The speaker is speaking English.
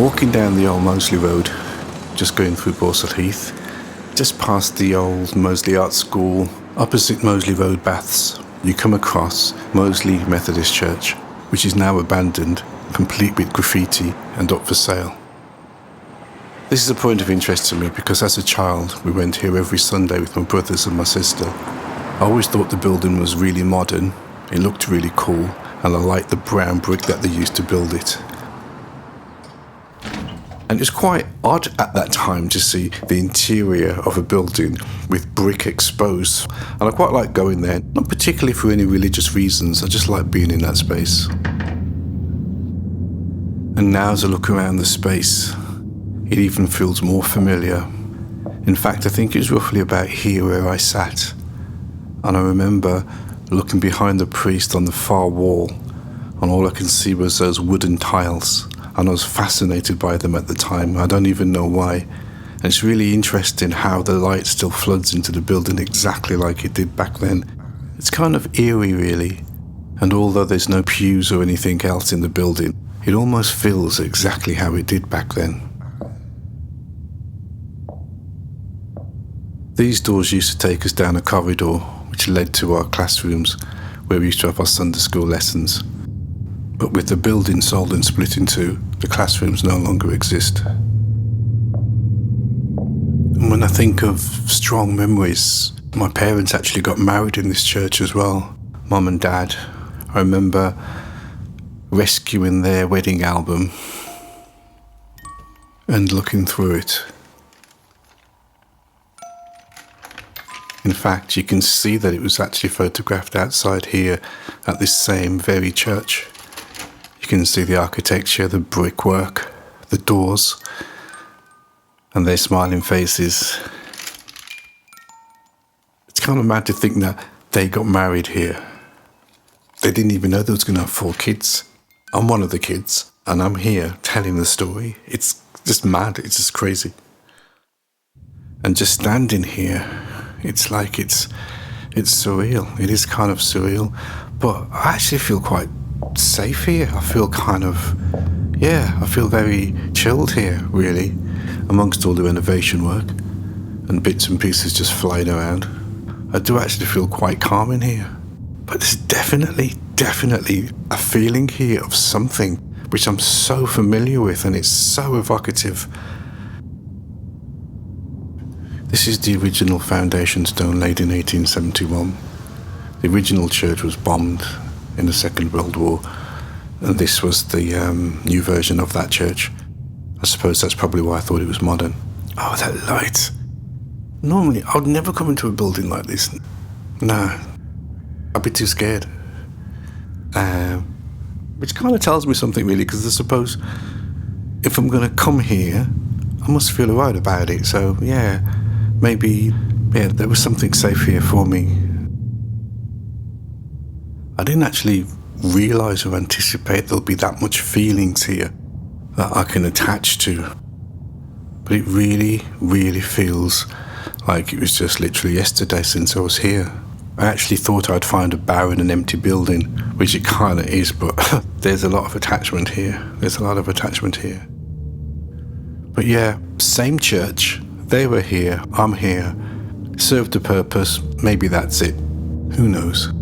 walking down the old Moseley Road, just going through Borsell Heath, just past the old Moseley Art School, opposite Moseley Road Baths, you come across Moseley Methodist Church, which is now abandoned, complete with graffiti and up for sale. This is a point of interest to me because as a child, we went here every Sunday with my brothers and my sister. I always thought the building was really modern, it looked really cool, and I liked the brown brick that they used to build it. And it was quite odd at that time to see the interior of a building with brick exposed. And I quite like going there, not particularly for any religious reasons, I just like being in that space. And now as I look around the space, it even feels more familiar. In fact, I think it was roughly about here where I sat. And I remember looking behind the priest on the far wall, and all I can see was those wooden tiles. And I was fascinated by them at the time. I don't even know why. And it's really interesting how the light still floods into the building exactly like it did back then. It's kind of eerie, really. And although there's no pews or anything else in the building, it almost feels exactly how it did back then. These doors used to take us down a corridor which led to our classrooms where we used to have our Sunday school lessons. But with the building sold and split in two, the classrooms no longer exist. And when I think of strong memories, my parents actually got married in this church as well, Mum and Dad. I remember rescuing their wedding album and looking through it. In fact, you can see that it was actually photographed outside here at this same very church. You can see the architecture, the brickwork, the doors, and their smiling faces. It's kind of mad to think that they got married here. They didn't even know they was going to have 4 kids. I'm one of the kids, and I'm here telling the story. It's just mad, it's just crazy. And just standing here, it's like it's surreal. It is kind of surreal, but I actually feel quite safe here. I feel I feel very chilled here, really, amongst all the renovation work and bits and pieces just flying around. I do actually feel quite calm in here. But there's definitely a feeling here of something which I'm so familiar with, and it's so evocative. This is the original foundation stone laid in 1871. The original church was bombed in the Second World War, and this was the new version of that church. I suppose that's probably why I thought it was modern. Oh, that light. Normally, I would never come into a building like this. No, I'd be too scared. Which kind of tells me something, really, because I suppose if I'm going to come here, I must feel right about it. So, maybe there was something safe here for me. I didn't actually realise or anticipate there'll be that much feelings here that I can attach to. But it really, really feels like it was just literally yesterday since I was here. I actually thought I'd find a barren and empty building, which it kind of is, but there's a lot of attachment here. But yeah, same church. They were here, I'm here. Served a purpose, maybe that's it. Who knows?